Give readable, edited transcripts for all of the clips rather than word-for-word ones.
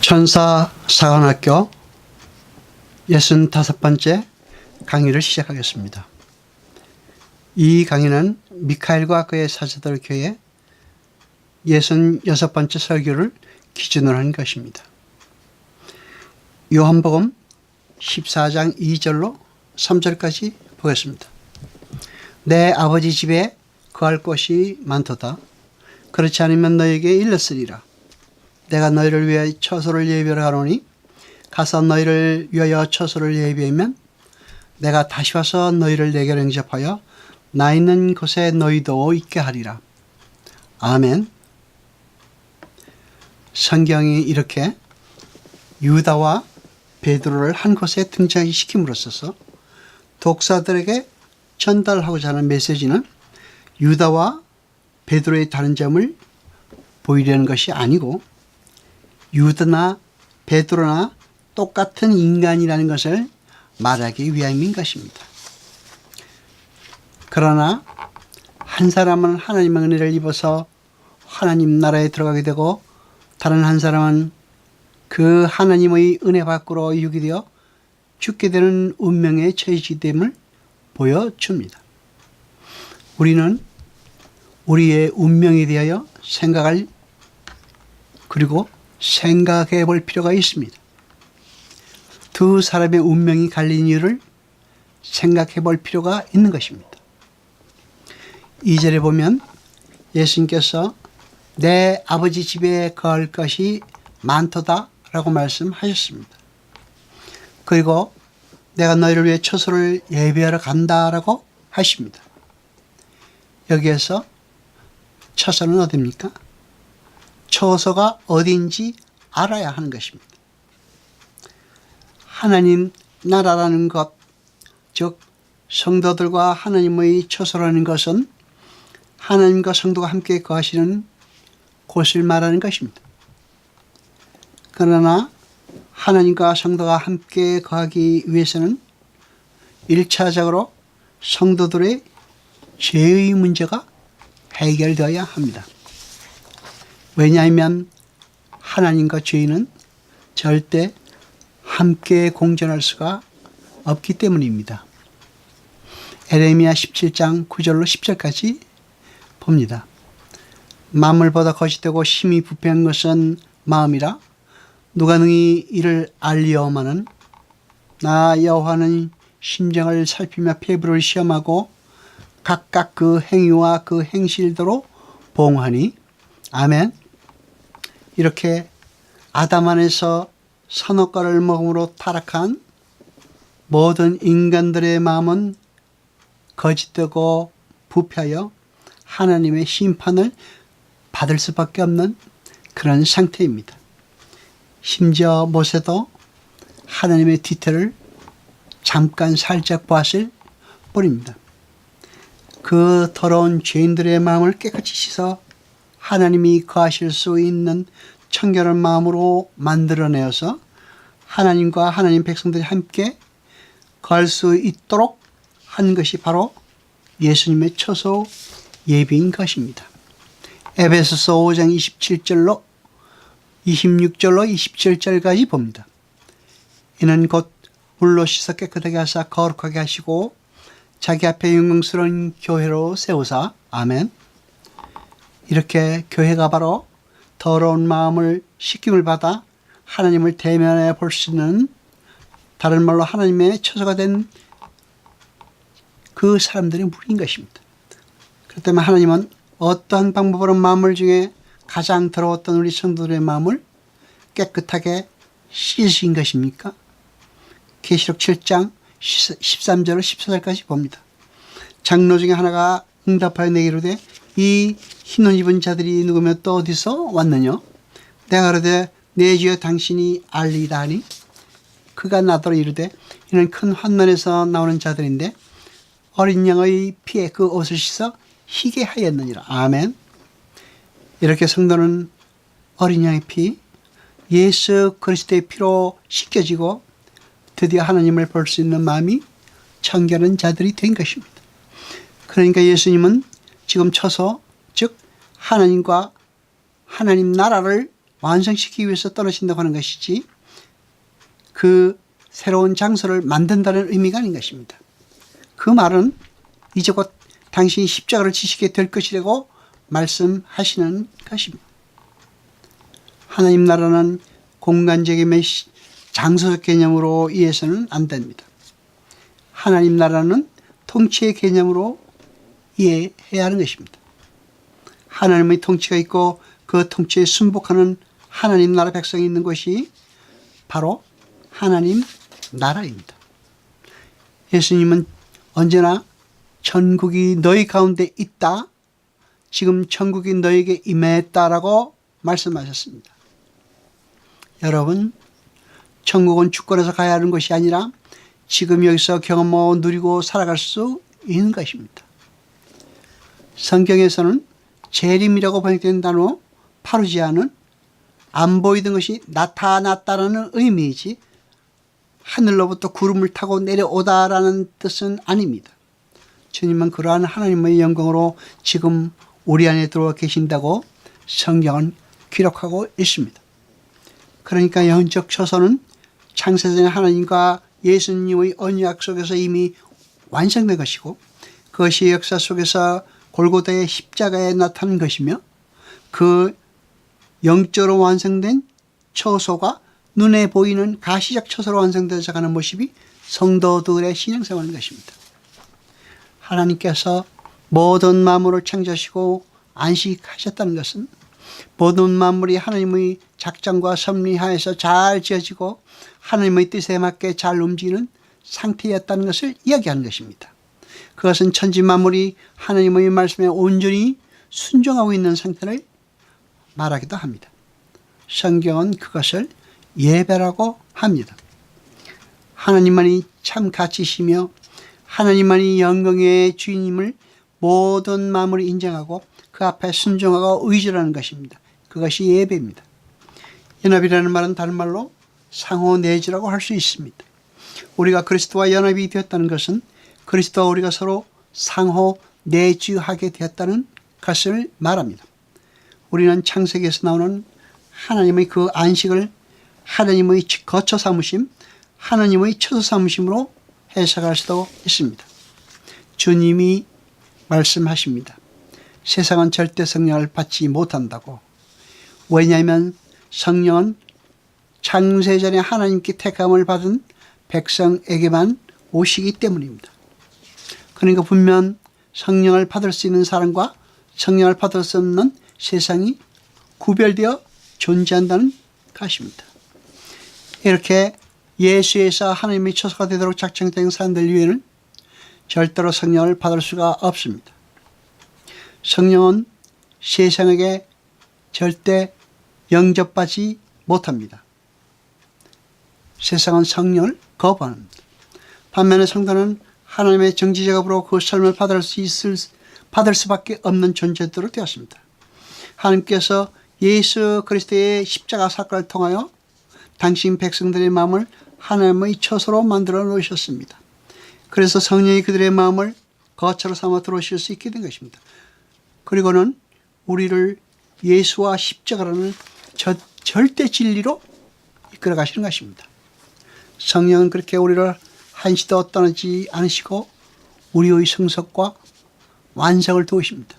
천사 사관학교 65번째 강의를 시작하겠습니다. 이 강의는 미카엘과 그의 사제들 교회 66번째 설교를 기준으로 한 것입니다. 요한복음 14장 2절로 3절까지 보겠습니다. 내 아버지 집에 거할 곳이 많도다. 그렇지 않으면 너에게 일렀으리라. 내가 너희를 위하여 처소를 예비하노니 가서 너희를 위하여 처소를 예비하면 내가 다시 와서 너희를 내게로 영접하여 나 있는 곳에 너희도 있게 하리라. 아멘. 성경이 이렇게 유다와 베드로를 한 곳에 등장시킴으로써 독사들에게 전달하고자 하는 메시지는 유다와 베드로의 다른 점을 보이려는 것이 아니고 유다나 베드로나 똑같은 인간이라는 것을 말하기 위함인 것입니다. 그러나 한 사람은 하나님의 은혜를 입어서 하나님 나라에 들어가게 되고 다른 한 사람은 그 하나님의 은혜 밖으로 유기되어 죽게 되는 운명에 처해지됨을 보여줍니다. 우리는 우리의 운명에 대하여 생각할 그리고 생각해 볼 필요가 있습니다. 두 사람의 운명이 갈린 이유를 생각해 볼 필요가 있는 것입니다. 2절에 보면 예수님께서 내 아버지 집에 거할 것이 많도다 라고 말씀하셨습니다. 그리고 내가 너희를 위해 처소를 예비하러 간다 라고 하십니다. 여기에서 처소는 어디입니까? 처소가 어딘지 알아야 하는 것입니다. 하나님 나라라는 것, 즉 성도들과 하나님의 처소라는 것은 하나님과 성도가 함께 거하시는 곳을 말하는 것입니다. 그러나 하나님과 성도가 함께 거하기 위해서는 1차적으로 성도들의 죄의 문제가 해결되어야 합니다. 왜냐하면 하나님과 죄인은 절대 함께 공존할 수가 없기 때문입니다. 에레미야 17장 9절로 10절까지 봅니다. 만물보다 거짓되고 심히 부패한 것은 마음이라 누가 능히 이를 알리오마는 나 여호와는 심정을 살피며 폐부를 시험하고 각각 그 행위와 그 행실대로 봉하니 아멘. 이렇게 아담 안에서 선악과를 먹음으로 타락한 모든 인간들의 마음은 거짓되고 부패하여 하나님의 심판을 받을 수밖에 없는 그런 상태입니다. 심지어 모세도 하나님의 뒤태를 잠깐 살짝 보았을 뿐입니다. 그 더러운 죄인들의 마음을 깨끗이 씻어 하나님이 거하실 수 있는 청결한 마음으로 만들어내어서 하나님과 하나님 백성들이 함께 거할 수 있도록 한 것이 바로 예수님의 처소 예비인 것입니다. 에베소서 5장 27절로 26절로 27절까지 봅니다. 이는 곧 물로 씻어 깨끗하게 하사 거룩하게 하시고 자기 앞에 영광스러운 교회로 세우사 아멘. 이렇게 교회가 바로 더러운 마음을 씻김을 받아 하나님을 대면해 볼 수 있는 다른 말로 하나님의 처소가 된 그 사람들의 무리인 것입니다. 그렇기 때문에 하나님은 어떠한 방법으로 마음을 중에 가장 더러웠던 우리 성도들의 마음을 깨끗하게 씻으신 것입니까? 계시록 7장 13절로 14절까지 봅니다. 장로 중에 하나가 응답하여 내게 이르되 이 흰 옷 입은 자들이 누구며 또 어디서 왔느냐? 내가 그러되 내 주여 당신이 알리다 하니 그가 나더러 이르되 이는 큰 환난에서 나오는 자들인데 어린 양의 피에 그 옷을 씻어 희게 하였느니라. 아멘. 이렇게 성도는 어린 양의 피, 예수 그리스도의 피로 씻겨지고 드디어 하나님을 볼 수 있는 마음이 청결한 자들이 된 것입니다. 그러니까 예수님은 지금 처소, 즉 하나님과 하나님 나라를 완성시키기 위해서 떨어진다고 하는 것이지 그 새로운 장소를 만든다는 의미가 아닌 것입니다. 그 말은 이제 곧 당신이 십자가를 지시게 될 것이라고 말씀하시는 것입니다. 하나님 나라는 공간적인 장소적 개념으로 이해해서는 안 됩니다. 하나님 나라는 통치의 개념으로 이해해야 하는 것입니다. 하나님의 통치가 있고 그 통치에 순복하는 하나님 나라 백성이 있는 것이 바로 하나님 나라입니다. 예수님은 언제나 천국이 너희 가운데 있다. 지금 천국이 너에게 임했다라고 말씀하셨습니다. 여러분, 천국은 주권에서 가야 하는 것이 아니라 지금 여기서 경험하고 누리고 살아갈 수 있는 것입니다. 성경에서는 재림이라고 번역된 단어 파루지아는 안 보이던 것이 나타났다라는 의미이지 하늘로부터 구름을 타고 내려오다라는 뜻은 아닙니다. 주님은 그러한 하나님의 영광으로 지금 우리 안에 들어와 계신다고 성경은 기록하고 있습니다. 그러니까 영적 처소는 창세전에 하나님과 예수님의 언약 속에서 이미 완성된 것이고 그것이 역사 속에서 골고다의 십자가에 나타난 것이며 그 영적으로 완성된 처소가 눈에 보이는 가시적 처소로 완성되어서 가는 모습이 성도들의 신앙생활인 것입니다. 하나님께서 모든 만물을 창조하시고 안식하셨다는 것은 모든 만물이 하나님의 작정과 섭리하에서 잘 지어지고 하나님의 뜻에 맞게 잘 움직이는 상태였다는 것을 이야기하는 것입니다. 그것은 천지 만물이 하나님의 말씀에 온전히 순종하고 있는 상태를 말하기도 합니다. 성경은 그것을 예배라고 합니다. 하나님만이 참 가치시며 하나님만이 영광의 주인임을 모든 만물이 인정하고 그 앞에 순종하고 의지하는 것입니다. 그것이 예배입니다. 연합이라는 말은 다른 말로 상호내주라고 할 수 있습니다. 우리가 그리스도와 연합이 되었다는 것은 그리스도와 우리가 서로 상호내주하게 되었다는 것을 말합니다. 우리는 창세기에서 나오는 하나님의 그 안식을 하나님의 거처 삼으심, 하나님의 처소 삼으심으로 해석할 수도 있습니다. 주님이 말씀하십니다. 세상은 절대 성령을 받지 못한다고. 왜냐하면 성령은 창세전에 하나님께 택함을 받은 백성에게만 오시기 때문입니다. 그러니까 분명 성령을 받을 수 있는 사람과 성령을 받을 수 없는 세상이 구별되어 존재한다는 것입니다. 이렇게 예수에서 하나님의 처소가 되도록 작정된 사람들 위에는 절대로 성령을 받을 수가 없습니다. 성령은 세상에게 절대 영접받지 못합니다. 세상은 성령을 거부합니다. 반면에 성도는 하나님의 정지 작업으로 그 삶을 받을 수밖에 없는 존재들로 되었습니다. 하나님께서 예수 그리스도의 십자가 사건을 통하여 당신 백성들의 마음을 하나님의 처소로 만들어 놓으셨습니다. 그래서 성령이 그들의 마음을 거처로 삼아 들어오실 수 있게 된 것입니다. 그리고는 우리를 예수와 십자가라는 절대 진리로 이끌어 가시는 것입니다. 성령은 그렇게 우리를 한시도 떠나지 않으시고 우리의 성숙과 완성을 도우십니다.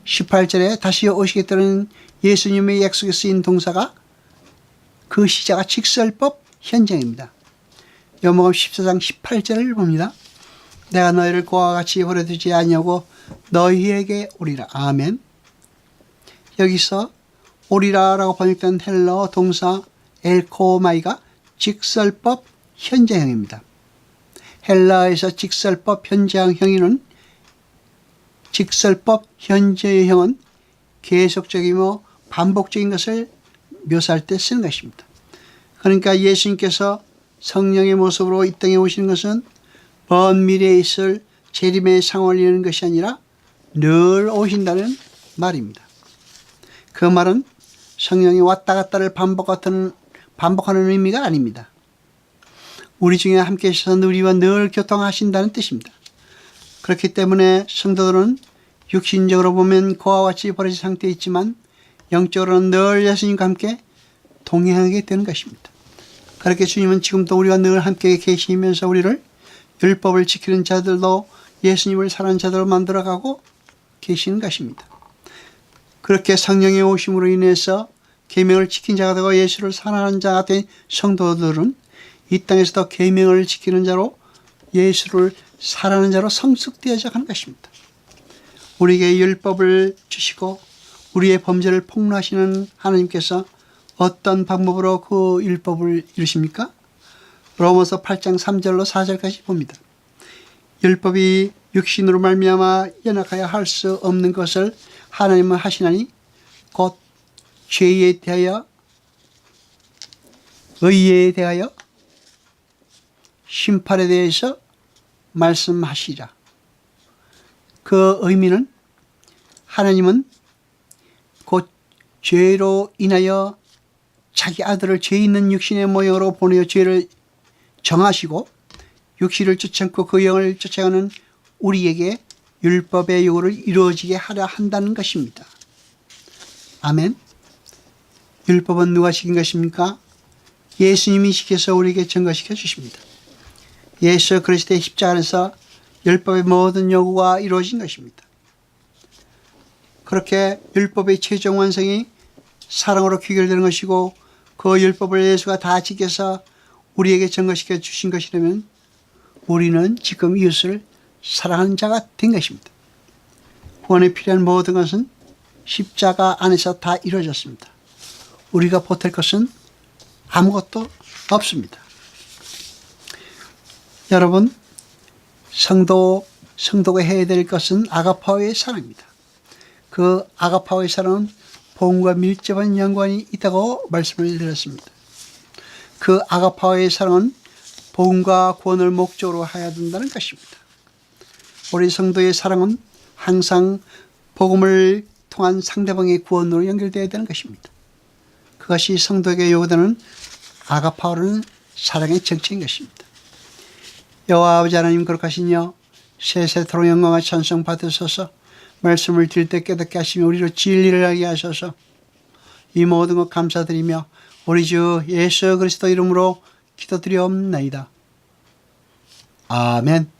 18절에 다시 오시겠다는 예수님의 약속에 쓰인 동사가 그 시제가 직설법 현장입니다. 요한복음 14장 18절을 봅니다. 내가 너희를 고아와 같이 버려두지 아니하고 너희에게 오리라. 아멘. 여기서 오리라라고 번역된 헬러 동사 엘코마이가 직설법 현재형입니다. 헬라에서 직설법 현재형은 직설법 현재형은 계속적이며 반복적인 것을 묘사할 때 쓰는 것입니다. 그러니까 예수님께서 성령의 모습으로 이 땅에 오시는 것은 먼 미래에 있을 재림의 상황을 이루는 것이 아니라 늘 오신다는 말입니다. 그 말은 성령이 왔다 갔다를 반복하는 의미가 아닙니다. 우리 중에 함께 하셔서 우리와 늘 교통하신다는 뜻입니다. 그렇기 때문에 성도들은 육신적으로 보면 그와 같이 버려진 상태에 있지만 영적으로는 늘 예수님과 함께 동행하게 되는 것입니다. 그렇게 주님은 지금도 우리와 늘 함께 계시면서 우리를 율법을 지키는 자들로 예수님을 사랑하는 자들로 만들어가고 계시는 것입니다. 그렇게 성령의 오심으로 인해서 계명을 지킨 자가 되고 예수를 사랑하는 자가 된 성도들은 이 땅에서도 계명을 지키는 자로 예수를 사랑하는 자로 성숙되어져 가는 것입니다. 우리에게 율법을 주시고 우리의 범죄를 폭로하시는 하나님께서 어떤 방법으로 그 율법을 이루십니까? 로마서 8장 3절로 4절까지 봅니다. 율법이 육신으로 말미암아 연약하여 할 수 없는 것을 하나님은 하시나니 곧 죄에 대하여 의에 대하여 심판에 대해서 말씀하시라. 그 의미는 하나님은 곧 죄로 인하여 자기 아들을 죄 있는 육신의 모형으로 보내어 죄를 정하시고 육신을 쫓아않고 그 영을 쫓아가는 우리에게 율법의 요구를 이루어지게 하려 한다는 것입니다. 아멘. 율법은 누가 시킨 것입니까? 예수님이 시켜서 우리에게 증거시켜 주십니다. 예수 그리스도의 십자가 안에서 율법의 모든 요구가 이루어진 것입니다. 그렇게 율법의 최종 완성이 사랑으로 귀결되는 것이고 그 율법을 예수가 다 지켜서 우리에게 증거시켜 주신 것이라면 우리는 지금 이웃을 사랑하는 자가 된 것입니다. 구원에 필요한 모든 것은 십자가 안에서 다 이루어졌습니다. 우리가 보탤 것은 아무것도 없습니다. 여러분, 성도가 해야 될 것은 아가파오의 사랑입니다. 그 아가파오의 사랑은 복음과 밀접한 연관이 있다고 말씀을 드렸습니다. 그 아가파오의 사랑은 복음과 구원을 목적으로 해야 된다는 것입니다. 우리 성도의 사랑은 항상 복음을 통한 상대방의 구원으로 연결되어야 되는 것입니다. 그것이 성도에게 요구되는 아가파오라는 사랑의 정체인 것입니다. 여호와 아버지 하나님 거룩하시며 세세토록 영광과 찬송 받으소서. 말씀을 드릴 때 깨닫게 하시며 우리로 진리를 알게 하소서. 이 모든 것 감사드리며 우리 주 예수 그리스도 이름으로 기도드리옵나이다. 아멘.